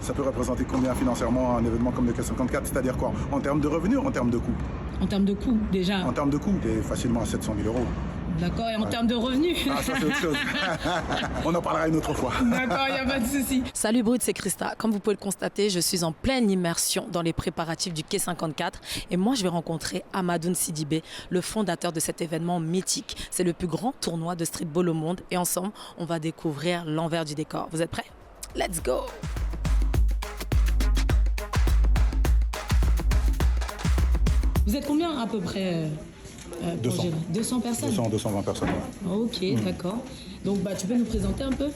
Ça peut représenter combien financièrement un événement comme le K54? C'est-à-dire quoi? En termes de revenus ou en termes de coûts? En termes de coûts, déjà. En termes de coûts, t'es facilement à 700 000 euros. D'accord, et en termes de revenus? Ah, ça c'est autre chose. On en parlera une autre fois. D'accord, il n'y a pas de souci. Salut Brut, c'est Christa. Comme vous pouvez le constater, je suis en pleine immersion dans les préparatifs du Quai 54 et moi je vais rencontrer Amadoun Sidibé, le fondateur de cet événement mythique. C'est le plus grand tournoi de streetball au monde et ensemble, on va découvrir l'envers du décor. Vous êtes prêts? Let's go! Vous êtes combien à peu près 200. 200 personnes? 220 personnes. Ok, d'accord. Donc tu peux nous présenter un peu?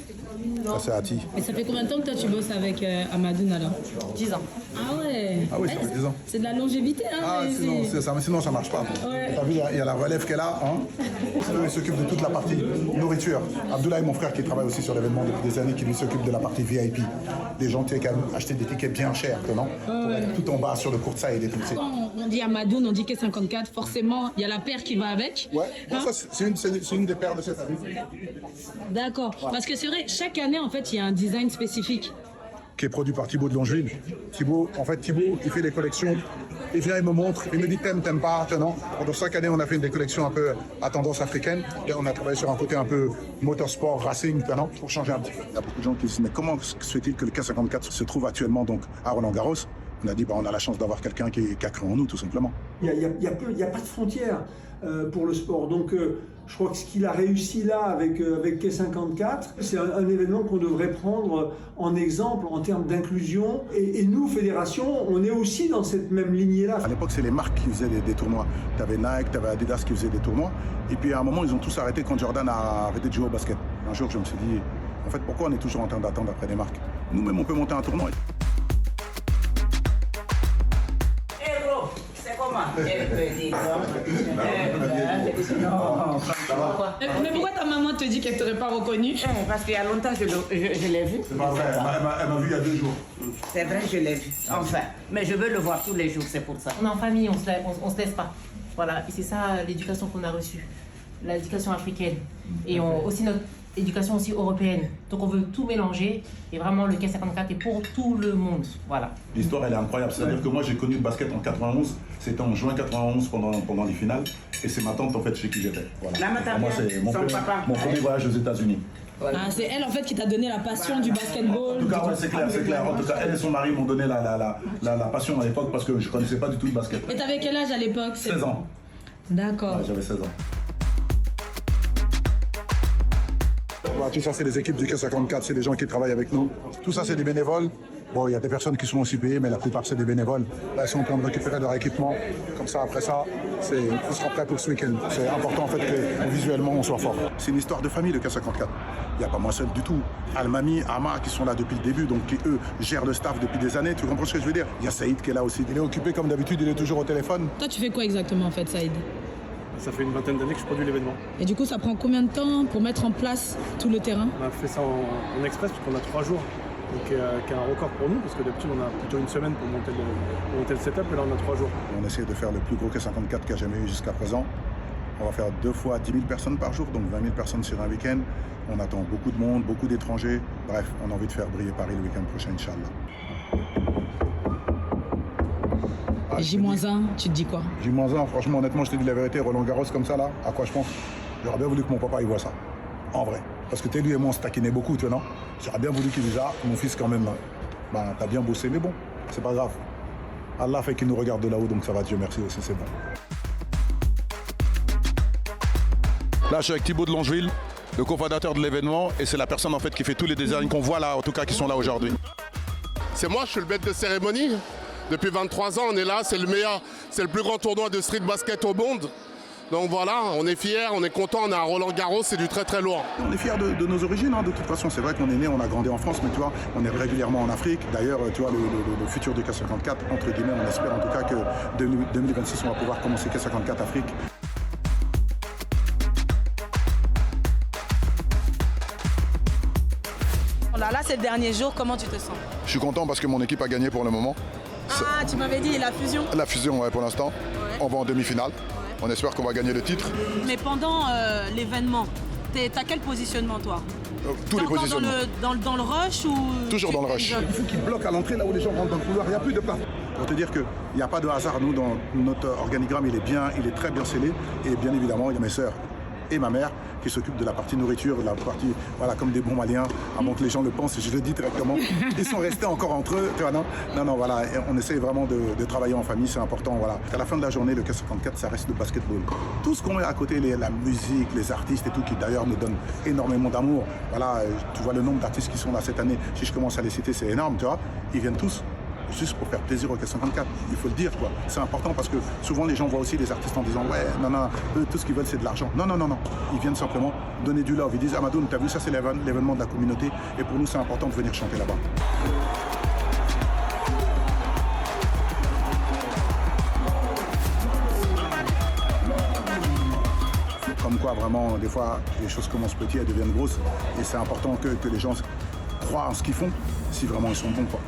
Ça c'est Ati. Et ça fait combien de temps que toi tu bosses avec Amadoun alors? 10 ans. Ah ouais. Ah oui, ça fait 10 ans. C'est de la longévité hein? Ah, sinon ça marche pas. Ouais. T'as vu, il y a la relève qui est là. Hein. Il s'occupe de toute la partie nourriture. Abdoulaye, mon frère, qui travaille aussi sur l'événement depuis des années, qui lui s'occupe de la partie VIP. Des gens qui ont acheté des tickets bien chers, non? Pour être tout en bas sur le courtside et tout. Quand on dit Amadoun, on dit Quai 54, forcément il y a la paire qui va avec. Ouais, Hein? ça, c'est une des paires de cette année. D'accord. Parce que c'est vrai, chaque année en fait il y a un design spécifique. Qui est produit par Thibaut de Longeville. Thibaut, il fait des collections. Il vient, il me montre, il me dit t'aimes pas, non. Pendant chaque année, on a fait des collections un peu à tendance africaine. Et on a travaillé sur un côté un peu motorsport, racing, non, pour changer un petit peu. Il y a beaucoup de gens qui se disent mais comment se fait-il que le K54 se trouve actuellement donc à Roland-Garros? On a dit on a la chance d'avoir quelqu'un qui a cru en nous, tout simplement. Il n'y a pas de frontières pour le sport. Donc je crois que ce qu'il a réussi là avec Quai 54, c'est un événement qu'on devrait prendre en exemple en termes d'inclusion. Et nous, fédération, on est aussi dans cette même lignée-là. À l'époque, c'est les marques qui faisaient des tournois. Tu avais Nike, tu avais Adidas qui faisaient des tournois. Et puis à un moment, ils ont tous arrêté quand Jordan a arrêté de jouer au basket. Un jour, je me suis dit, en fait, pourquoi on est toujours en train d'attendre après des marques? Nous-mêmes, on peut monter un tournoi. Mais pourquoi ta maman te dit qu'elle t'aurait pas reconnu? Parce qu'il y a longtemps, je l'ai vu. C'est pas vrai, elle m'a vu il y a 2 jours. C'est vrai, je l'ai vu. Enfin, mais je veux le voir tous les jours, c'est pour ça. On est en famille, on se laisse pas. Voilà, et c'est ça l'éducation qu'on a reçue. L'éducation africaine. Et aussi notre éducation aussi européenne. Donc on veut tout mélanger. Et vraiment, le Quai 54 est pour tout le monde. Voilà. L'histoire, elle est incroyable. C'est-à-dire que moi, j'ai connu le basket en 91. C'était en juin 91 pendant les finales. Et c'est ma tante, en fait, chez qui j'étais. Voilà. La matin, Moi, c'est mon premier voyage aux États-Unis. Ah, c'est elle en fait qui t'a donné la passion du basketball. En tout cas, ouais, c'est clair. En tout cas, elle et son mari m'ont donné la passion à l'époque parce que je connaissais pas du tout le basket. Et t'avais quel âge à l'époque? 16 ans. D'accord. Ouais, j'avais 16 ans. Tout ça, c'est les équipes du Quai 54, c'est les gens qui travaillent avec nous. Tout ça, c'est des bénévoles. Bon, il y a des personnes qui sont aussi payées, mais la plupart, c'est des bénévoles. Là, ils sont en train de récupérer leur équipement. Comme ça, après ça, on sera prêt pour ce week-end. C'est important, en fait, que visuellement, on soit fort. C'est une histoire de famille, le Quai 54. Il n'y a pas moi seul du tout. Almami, Ama, qui sont là depuis le début, donc qui, eux, gèrent le staff depuis des années. Tu comprends ce que je veux dire? Il y a Saïd qui est là aussi. Il est occupé, comme d'habitude, il est toujours au téléphone. Toi, tu fais quoi exactement en fait, Saïd? Ça fait une vingtaine d'années que je produis l'événement. Et du coup, ça prend combien de temps pour mettre en place tout le terrain? On a fait ça en express parce qu'on a 3 jours, donc qui est un record pour nous parce que d'habitude on a plutôt une semaine pour monter le setup et là on a 3 jours. On essaie de faire le plus gros Quai 54 qu'il y a jamais eu jusqu'à présent. On va faire 2 fois 10 000 personnes par jour, donc 20 000 personnes sur un week-end. On attend beaucoup de monde, beaucoup d'étrangers. Bref, on a envie de faire briller Paris le week-end prochain, Inch'Allah. J-1, tu te dis quoi? J-1, franchement, honnêtement, je te dis la vérité, Roland Garros comme ça, là, à quoi je pense? J'aurais bien voulu que mon papa, il voit ça. En vrai. Parce que lui et moi, on se taquinait beaucoup, tu vois, non? J'aurais bien voulu qu'il dise, ah, mon fils, quand même, t'as bien bossé, mais bon, c'est pas grave. Allah fait qu'il nous regarde de là-haut, donc ça va, Dieu merci aussi, c'est bon. Là, je suis avec Thibaut de Longeville, le cofondateur de l'événement, et c'est la personne, en fait, qui fait tous les designs qu'on voit là, en tout cas, qui sont là aujourd'hui. C'est moi, je suis le maître de cérémonie. Depuis 23 ans, on est là, c'est le meilleur, c'est le plus grand tournoi de street basket au monde. Donc voilà, on est fiers, on est content, on est à Roland-Garros, c'est du très très lourd. On est fiers de nos origines, hein, de toute façon. C'est vrai qu'on est né, on a grandi en France, mais tu vois, on est régulièrement en Afrique. D'ailleurs, tu vois, le futur du K54, entre guillemets, on espère en tout cas que 2026, on va pouvoir commencer K54 Afrique. Là, c'est le dernier jour. Comment tu te sens? Je suis content parce que mon équipe a gagné pour le moment. Ah, tu m'avais dit la fusion? La fusion, ouais, pour l'instant. Ouais. On va en demi-finale. Ouais. On espère qu'on va gagner le titre. Mais pendant l'événement, T'as quel positionnement, toi? Tous T'es les encore positionnements. dans le rush ou... Toujours dans le rush. Il faut qu'ils bloquent à l'entrée, là où les gens rentrent dans le couloir, il n'y a plus de place. Pour te dire qu'il n'y a pas de hasard, nous, dans notre organigramme, il est très bien scellé. Et bien évidemment, il y a mes sœurs et ma mère qui s'occupent de la partie nourriture, de la partie, voilà, comme des bons Maliens, avant que les gens le pensent, et je le dis directement. Ils sont restés encore entre eux, tu vois, non, voilà, et on essaie vraiment de travailler en famille, c'est important, voilà. À la fin de la journée, le K54, ça reste le basketball. Tout ce qu'on met à côté, la musique, les artistes et tout, qui d'ailleurs nous donnent énormément d'amour. Voilà, tu vois le nombre d'artistes qui sont là cette année, si je commence à les citer, c'est énorme, tu vois. Ils viennent tous juste pour faire plaisir au K54, il faut le dire, quoi. C'est important parce que souvent les gens voient aussi les artistes en disant ouais, non, eux, tout ce qu'ils veulent c'est de l'argent. Non, ils viennent simplement donner du love. Ils disent Amadoun, t'as vu, ça c'est l'événement de la communauté et pour nous c'est important de venir chanter là-bas. Comme quoi vraiment, des fois, les choses commencent petites, elles deviennent grosses et c'est important que les gens croient en ce qu'ils font si vraiment ils sont bons, quoi.